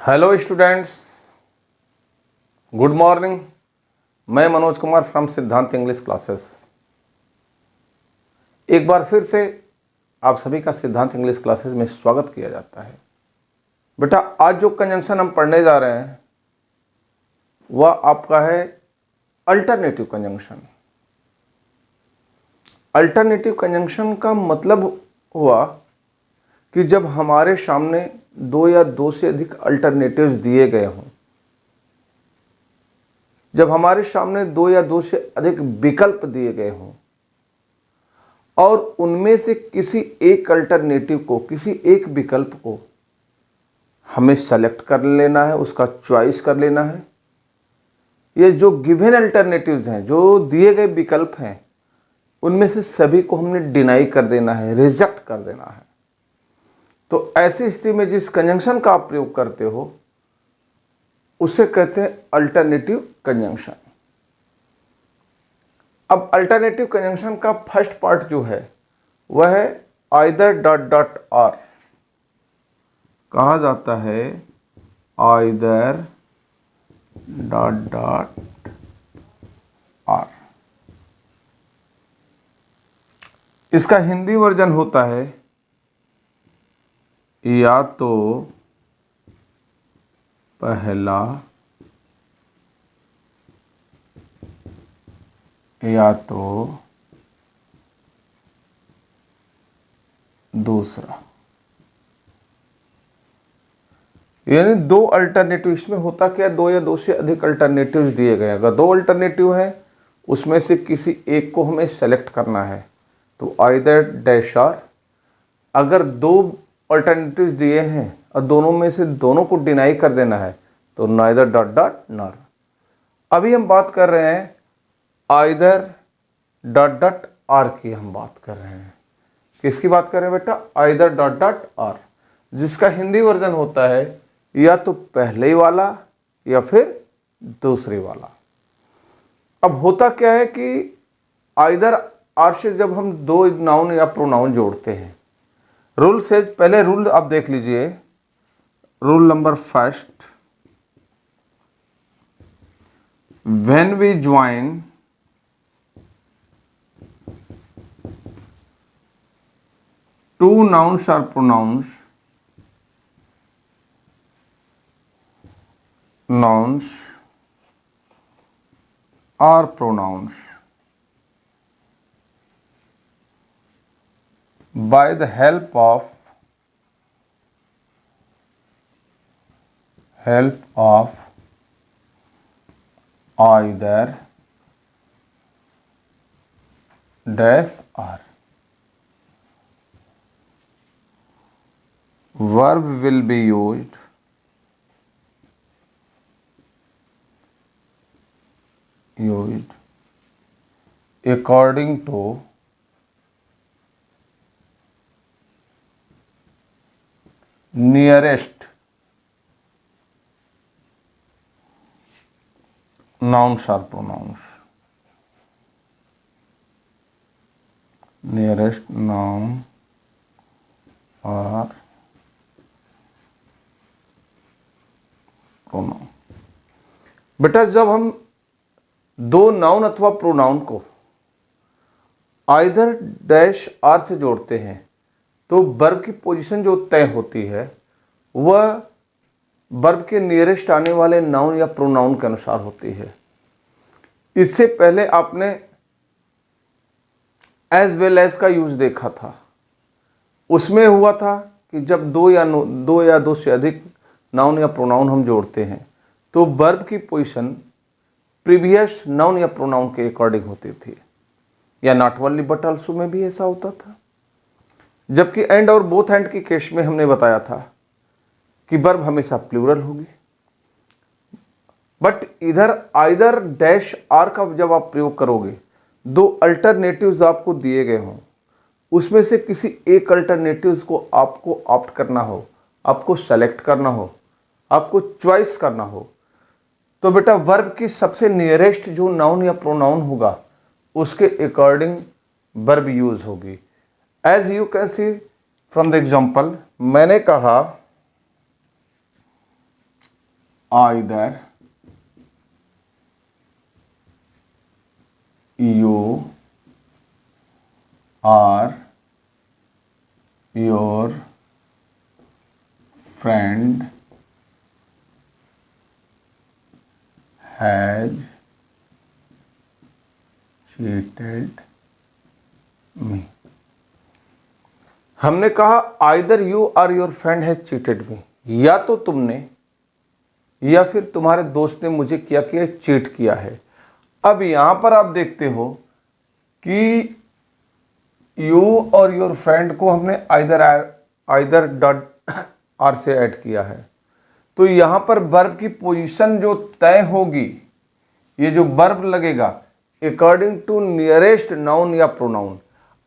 Hello students, good morning. मैं Manoj Kumar from सिद्धांत English classes. एक बार फिर से आप सभी का सिद्धांत इंग्लिश क्लासेस में स्वागत किया जाता है। बेटा, आज जो कंजंक्शन हम पढ़ने जा रहे हैं वह आपका है अल्टरनेटिव कंजंक्शन। अल्टरनेटिव कंजंक्शन का मतलब हुआ कि जब हमारे सामने दो या दो से अधिक अल्टरनेटिव्स दिए गए हों, जब हमारे सामने दो या दो से अधिक विकल्प दिए गए हों और उनमें से किसी एक अल्टरनेटिव को, किसी एक विकल्प को हमें सेलेक्ट कर लेना है, उसका चॉइस कर लेना है। ये जो गिवन अल्टरनेटिव्स हैं, जो दिए गए विकल्प हैं, उनमें से सभी को हमने डिनाई कर देना है, रिजेक्ट कर देना है। तो ऐसी स्थिति में जिस कंजंक्शन का आप प्रयोग करते हो उसे कहते हैं अल्टरनेटिव कंजंक्शन। अब अल्टरनेटिव कंजंक्शन का फर्स्ट पार्ट जो है वह है आइदर डॉट डॉट आर। कहा जाता है आइदर डॉट डॉट आर। इसका हिंदी वर्जन होता है या तो पहला या तो दूसरा। यानी दो अल्टरनेटिव। इसमें होता क्या, दो या दो से अधिक अल्टरनेटिव्स दिए गए। अगर दो अल्टरनेटिव हैं उसमें से किसी एक को हमें सेलेक्ट करना है तो आइदर डैश आर। अगर दो अल्टरनेटिव्स दिए हैं और दोनों में से दोनों को डिनाई कर देना है तो नाइदर डॉट डॉट नॉर। अभी हम बात कर रहे हैं आइदर डॉट डॉट आर की। हम बात कर रहे हैं किसकी बात कर रहे हैं बेटा? आइदर डॉट डॉट आर, जिसका हिंदी वर्जन होता है या तो पहले वाला या फिर दूसरे वाला। अब होता क्या है कि आइदर आर से जब हम दो नाउन या प्रोनाउन जोड़ते हैं, रूल से पहले रूल आप देख लीजिए। Rule number first, when we join two nouns or pronouns, nouns or pronouns by the help of either dash or, verb will be used according to nearest nouns or pronouns, nearest noun or pronoun. बेटा, जब हम दो noun अथवा pronoun को either dash are से जोड़ते हैं तो वर्ब की पोजीशन जो तय होती है वह वर्ब के नियरेस्ट आने वाले नाउन या प्रोनाउन के अनुसार होती है। इससे पहले आपने एज वेल एज का यूज देखा था। उसमें हुआ था कि जब दो या दो से अधिक नाउन या प्रोनाउन हम जोड़ते हैं तो वर्ब की पोजीशन प्रीवियस नाउन या प्रोनाउन के अकॉर्डिंग होती थी, या नॉट ओनली बट ऑल्सो में भी ऐसा होता था। जबकि एंड और बोथ एंड की केस में हमने बताया था कि वर्ब हमेशा प्लूरल होगी। बट इधर आइदर डैश आर का जब आप प्रयोग करोगे, दो अल्टरनेटिव्स आपको दिए गए हों, उसमें से किसी एक अल्टरनेटिव्स को आपको ऑप्ट करना हो, आपको सेलेक्ट करना हो, आपको चॉइस करना हो, तो बेटा वर्ब की सबसे नियरेस्ट जो नाउन या प्रोनाउन होगा उसके अकॉर्डिंग वर्ब यूज होगी। As you can see from the example, मैंने कहा either you or your friend has cheated me। हमने कहा आइदर यू और योर फ्रेंड हैज चीटेड मी, या तो तुमने या फिर तुम्हारे दोस्त ने मुझे क्या किया, चीट किया है। अब यहां पर आप देखते हो कि यू और योर फ्रेंड को हमने आइदर डॉट आर से ऐड किया है, तो यहां पर वर्ब की पोजीशन जो तय होगी, ये जो वर्ब लगेगा अकॉर्डिंग टू नियरेस्ट नाउन या प्रोनाउन।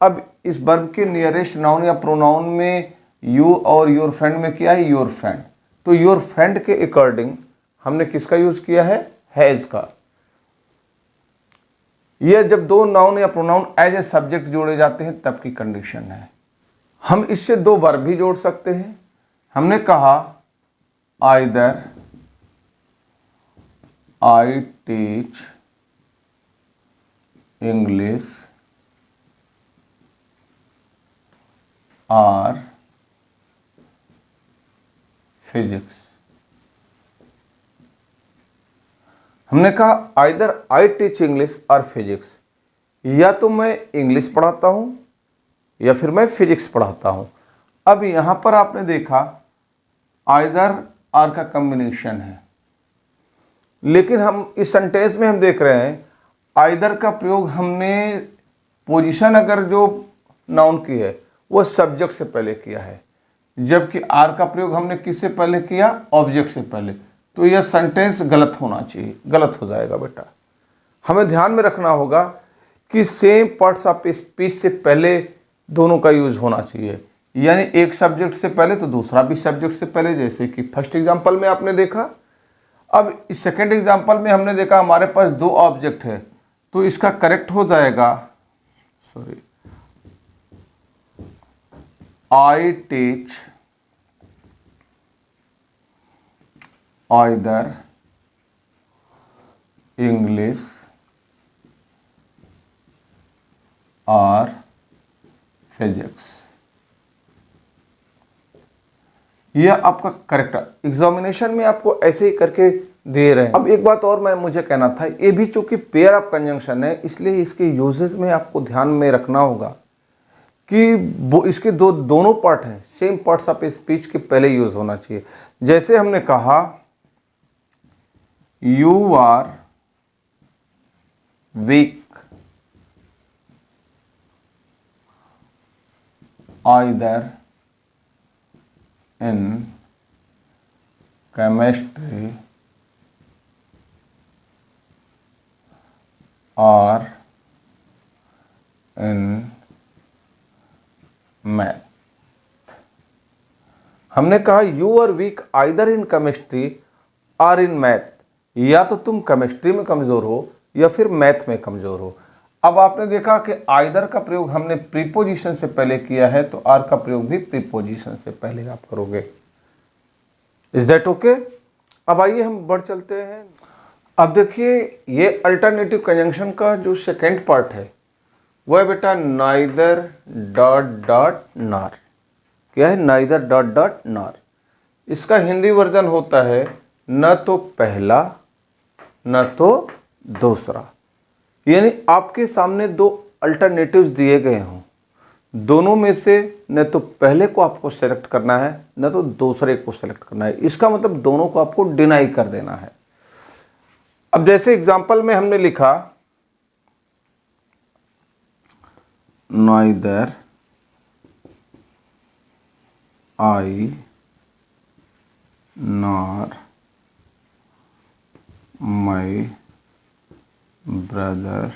अब इस वर्ब के नियरेस्ट नाउन या प्रोनाउन में यू और योर फ्रेंड में क्या है, योर फ्रेंड। तो योर फ्रेंड के अकॉर्डिंग हमने किसका यूज किया है, हैज का। यह जब दो नाउन या प्रोनाउन एज ए सब्जेक्ट जोड़े जाते हैं तब की कंडीशन है। हम इससे दो वर्ब भी जोड़ सकते हैं। हमने कहा आइदर आई टीच इंग्लिश और फिजिक्स। हमने कहा आइदर आई टीच इंग्लिश और फिजिक्स, या तो मैं इंग्लिश पढ़ाता हूं या फिर मैं फिजिक्स पढ़ाता हूं। अब यहां पर आपने देखा आइदर आर का कॉम्बिनेशन है, लेकिन हम इस सेंटेंस में हम देख रहे हैं आइदर का प्रयोग हमने पोजीशन अगर जो नाउन की है वो सब्जेक्ट से पहले किया है, जबकि आर का प्रयोग हमने किससे पहले किया, ऑब्जेक्ट से पहले। तो यह सेंटेंस गलत होना चाहिए, गलत हो जाएगा बेटा। हमें ध्यान में रखना होगा कि सेम पार्ट्स ऑफ स्पीच से पहले दोनों का यूज होना चाहिए, यानी एक सब्जेक्ट से पहले तो दूसरा भी सब्जेक्ट से पहले, जैसे कि फर्स्ट एग्जांपल में आपने देखा। अब इस सेकंड एग्जांपल में हमने देखा हमारे पास दो ऑब्जेक्ट है, तो इसका करेक्ट हो जाएगा, sorry, I teach either English or physics. यह आपका करेक्ट एग्जामिनेशन में आपको ऐसे ही करके दे रहे हैं। अब एक बात और मुझे कहना था, ये भी चूंकि पेयर ऑफ कंजंक्शन है, इसलिए इसके यूजेस में आपको ध्यान में रखना होगा कि वो इसके दोनों पार्ट हैं, सेम पार्ट्स ऑफ स्पीच के पहले यूज होना चाहिए। जैसे हमने कहा you are weak either in chemistry और इन मैथ। हमने कहा you are weak either in chemistry और इन मैथ, या तो तुम केमिस्ट्री में कमजोर हो या फिर मैथ में कमजोर हो। अब आपने देखा कि आइदर का प्रयोग हमने प्रीपोजिशन से पहले किया है, तो आर का प्रयोग भी प्रीपोजिशन से पहले आप करोगे। Is that okay? अब आइए हम बढ़ चलते हैं। अब देखिए ये अल्टरनेटिव कंजंक्शन का जो सेकेंड पार्ट है वह बेटा नाइदर डॉट डॉट नार। क्या है? नाइदर डॉट डॉट नार। इसका हिंदी वर्जन होता है न तो पहला न तो दूसरा। यानी आपके सामने दो अल्टरनेटिव्स दिए गए हों, दोनों में से न तो पहले को आपको सेलेक्ट करना है न तो दूसरे को सेलेक्ट करना है। इसका मतलब दोनों को आपको डिनाई कर देना है। अब जैसे एग्जांपल में हमने लिखा neither I nor my brother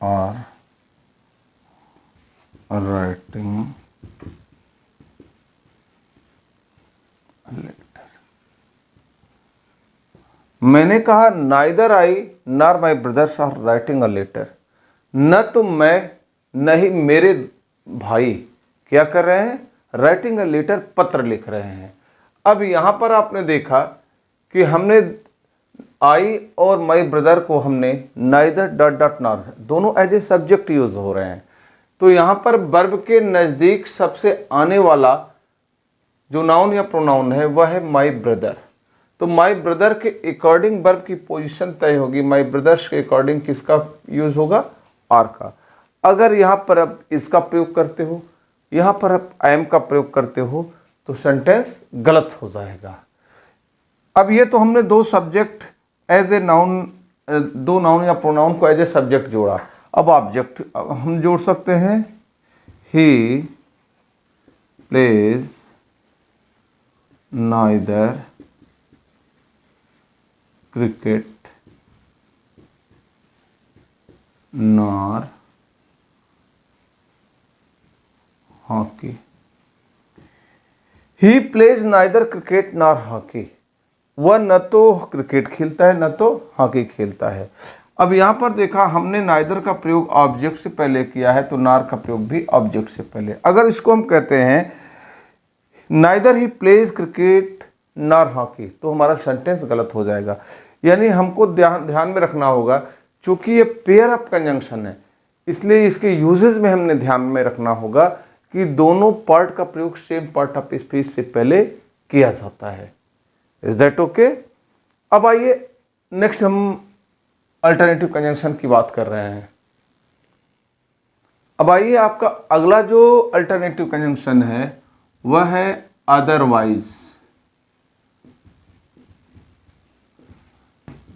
are writing letter. मैंने कहा neither I nor my brothers are writing a letter. न तो मैं न ही मेरे भाई क्या कर रहे हैं? राइटिंग अ लेटर, पत्र लिख रहे हैं। अब यहाँ पर आपने देखा कि हमने आई और माई ब्रदर को हमने नाइदर डॉट डॉट नॉर, दोनों एज ए सब्जेक्ट यूज हो रहे हैं। तो यहाँ पर वर्ब के नज़दीक सबसे आने वाला जो नाउन या प्रोनाउन है वह है माई ब्रदर। तो माई ब्रदर के अकॉर्डिंग वर्ब की पोजीशन तय होगी। माई ब्रदर्स के अकॉर्डिंग किसका यूज होगा? आर का। अगर यहाँ पर अब इसका प्रयोग करते हो, यहाँ पर अब आई एम का प्रयोग करते हो, तो सेंटेंस गलत हो जाएगा। अब ये तो हमने दो सब्जेक्ट एज ए नाउन, दो नाउन या प्रोनाउन को एज ए सब्जेक्ट जोड़ा। अब ऑब्जेक्ट हम जोड़ सकते हैं, he plays neither cricket nor hockey. He plays neither cricket nor hockey, वह न तो क्रिकेट खेलता है न तो हॉकी खेलता है। अब यहाँ पर देखा हमने नाइदर का प्रयोग ऑब्जेक्ट से पहले किया है, तो नार का प्रयोग भी ऑब्जेक्ट से पहले। अगर इसको हम कहते हैं neither he plays cricket nor hockey, तो हमारा सेंटेंस गलत हो जाएगा। यानी हमको ध्यान में रखना होगा, चूंकि ये पेयर ऑफ कंजंक्शन है, इसलिए इसके यूजेस में हमने ध्यान में रखना होगा कि दोनों पार्ट का प्रयोग सेम पार्ट ऑफ स्पीच से पहले किया जाता है। Is that okay? अब आइए नेक्स्ट हम अल्टरनेटिव कंजंक्शन की बात कर रहे हैं। अब आइए आपका अगला जो अल्टरनेटिव कंजंक्शन है वह है अदरवाइज।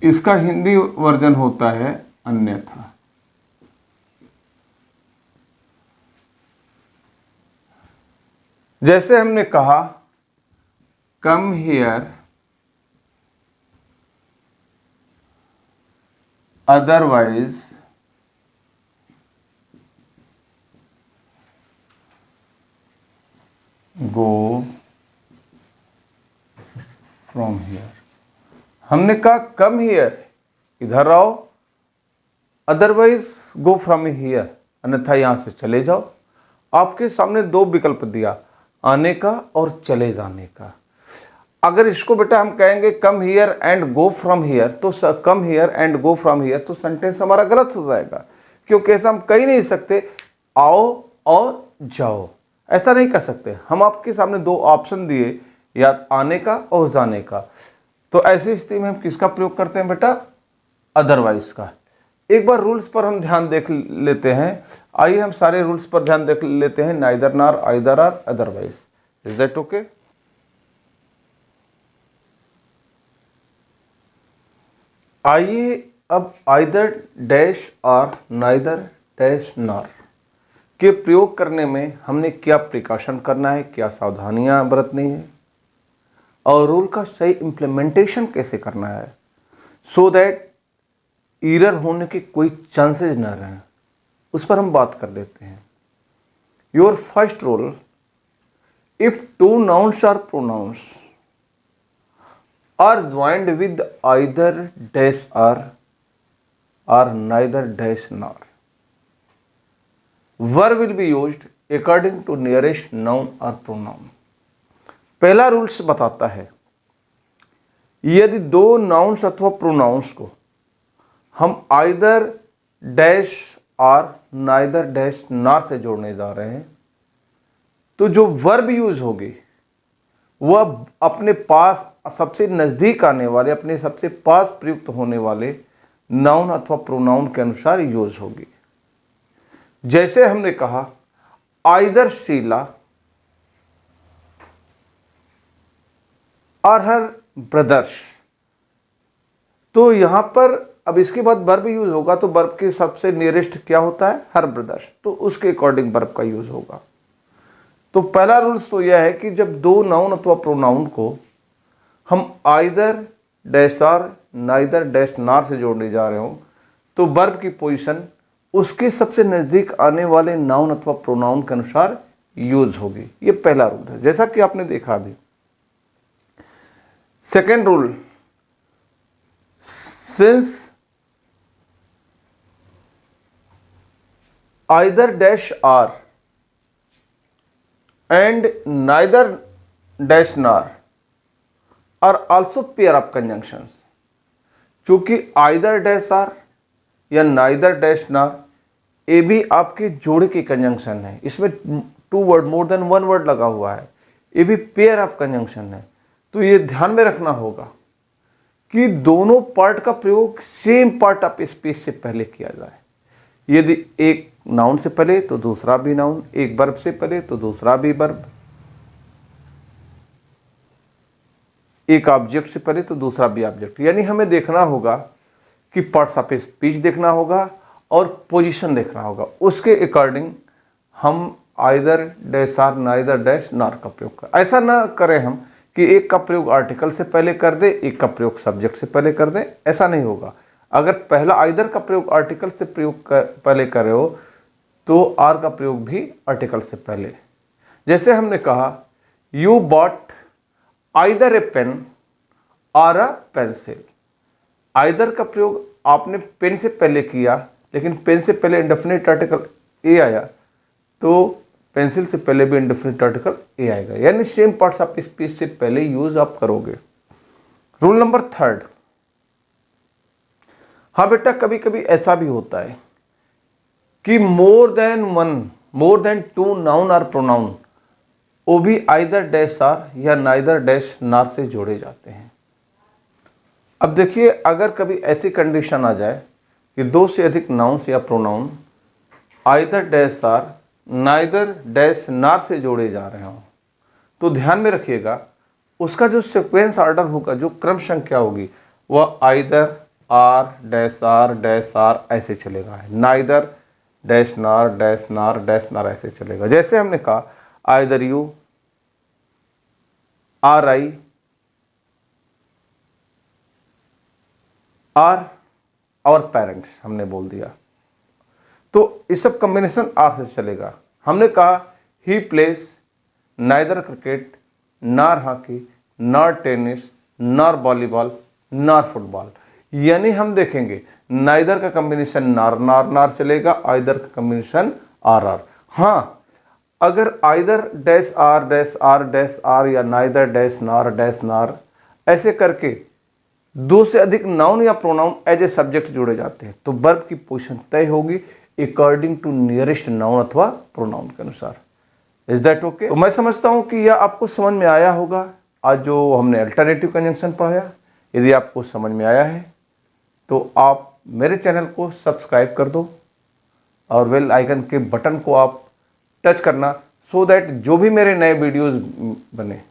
इसका हिंदी वर्जन होता है अन्यथा। जैसे हमने कहा come here, otherwise go from here. हमने कहा कम हियर, इधर आओ, अदरवाइज गो फ्रॉम हियर, अन्यथा यहां से चले जाओ। आपके सामने दो विकल्प दिया, आने का और चले जाने का। अगर इसको बेटा हम कहेंगे come here and go from here, तो come here and go from here, तो सेंटेंस हमारा गलत हो जाएगा, क्योंकि ऐसा हम कह ही नहीं सकते आओ और जाओ, ऐसा नहीं कर सकते। हम आपके सामने दो ऑप्शन दिए, या आने का और जाने का, तो ऐसी स्थिति में हम किसका प्रयोग करते हैं बेटा? अदरवाइज का। एक बार रूल्स पर हम ध्यान देख लेते हैं। आइए हम सारे रूल्स पर ध्यान देख लेते हैं। Neither nor, either or, otherwise. Is that okay? आइए अब आइदर डैश और नाइदर डैश नॉर के प्रयोग करने में हमने क्या प्रिकॉशन करना है, क्या सावधानियां बरतनी है, और रूल का सही इम्प्लीमेंटेशन कैसे करना है, सो दैट एरर होने के कोई चांसेस न रहें, उस पर हम बात कर लेते हैं। Your first rule, if two nouns और pronounce are joined with either dash or neither dash nor, verb will be used according to nearest noun or pronoun। पहला रूल्स बताता है, यदि दो नाउन्स अथवा प्रोनाउंस को हम आइदर डैश और नाइदर डैश नॉर से जोड़ने जा रहे हैं, तो जो वर्ब यूज होगी वह अपने पास सबसे नज़दीक आने वाले, अपने सबसे पास प्रयुक्त होने वाले नाउन अथवा प्रोनाउन के अनुसार यूज होगी। जैसे हमने कहा आइदर शीला और हर ब्रदर्स, तो यहां पर अब इसके बाद वर्ब यूज होगा, तो वर्ब के सबसे नियरेस्ट क्या होता है? हर ब्रदर्स, तो उसके अकॉर्डिंग वर्ब का यूज होगा। तो पहला रूल्स तो यह है कि जब दो नाउन अथवा प्रोनाउन को हम आइदर डैश और नाइदर डैश नॉर से जोड़ने जा रहे हो, तो वर्ब की पोजीशन उसके सबसे नज़दीक आने वाले नाउन अथवा प्रोनाउन के अनुसार यूज होगी। ये पहला रूल है, जैसा कि आपने देखा अभी। Second rule, since either dash or and neither dash nor are also pair of conjunctions। चूंकि either dash are या neither dash nor ये भी आपके जोड़े के कंजंक्शन है, इसमें 2 वर्ड मोर देन 1 वर्ड लगा हुआ है, ये भी पेयर ऑफ कंजंक्शन है। तो ये ध्यान में रखना होगा कि दोनों पार्ट का प्रयोग सेम पार्ट ऑफ स्पीच से पहले किया जाए। यदि एक नाउन से पहले तो दूसरा भी नाउन, एक वर्ब से पहले तो दूसरा भी वर्ब, एक ऑब्जेक्ट से पहले तो दूसरा भी ऑब्जेक्ट। यानी हमें देखना होगा कि पार्ट्स ऑफ स्पीच देखना होगा और पोजीशन देखना होगा, उसके अकॉर्डिंग हम either dash or neither dash nor का प्रयोग कर। ऐसा ना करें हम कि एक का प्रयोग आर्टिकल से पहले कर दे, एक का प्रयोग सब्जेक्ट से पहले कर दे, ऐसा नहीं होगा। अगर पहला आइदर का प्रयोग आर्टिकल से पहले कर रहे हो तो आर का प्रयोग भी आर्टिकल से पहले। जैसे हमने कहा you bought either a pen और अ पेंसिल। आइदर का प्रयोग आपने पेन से पहले किया, लेकिन पेन से पहले इंडेफिनिट आर्टिकल ए आया, तो पेंसिल से पहले भी इंडेफिनिट आर्टिकल ए आएगा। यानी सेम पार्ट्स ऑफ स्पीच से पहले यूज आप करोगे। रूल नंबर 3, हाँ बेटा, कभी कभी ऐसा भी होता है कि मोर देन 2 नाउन और प्रोनाउन वो भी आइदर डैश आर या नाइदर डैश नॉर से जोड़े जाते हैं। अब देखिए, अगर कभी ऐसी कंडीशन आ जाए कि 2 से अधिक नाउन्स या pronoun either dash or neither dash nor से जोड़े जा रहे हों, तो ध्यान में रखिएगा उसका जो सीक्वेंस ऑर्डर होगा, जो क्रम संख्या होगी, वह आइदर डैश आर ऐसे चलेगा, नाइदर डैश नॉर ऐसे चलेगा। जैसे हमने कहा either you are I R और पेरेंट्स हमने बोल दिया, तो इस सब कॉम्बिनेशन आर से चलेगा। हमने कहा he plays neither cricket nor hockey nor tennis nor volleyball nor football. यानी हम देखेंगे नाइदर का कॉम्बिनेशन नॉर चलेगा, आइदर का कॉम्बिनेशन आर। हाँ, अगर आइदर डैश आर या नाइदर डैश नॉर ऐसे करके 2 से अधिक नाउन या प्रोनाउन एज ए सब्जेक्ट जोड़े जाते हैं, तो वर्ब की पोजीशन तय होगी अकॉर्डिंग टू नियरेस्ट नाउन अथवा प्रोनाउन के अनुसार। Is that okay? तो मैं समझता हूं कि यह आपको समझ में आया होगा आज जो हमने अल्टरनेटिव कंजंक्शन पढ़ाया। यदि आपको समझ में आया है तो आप मेरे चैनल को सब्सक्राइब कर दो और बेल आइकन के बटन को आप टच करना, सो दैट जो भी मेरे नए वीडियोस बने,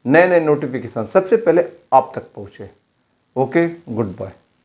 नए नोटिफिकेशन सबसे पहले आप तक पहुँचे। Okay, good bye.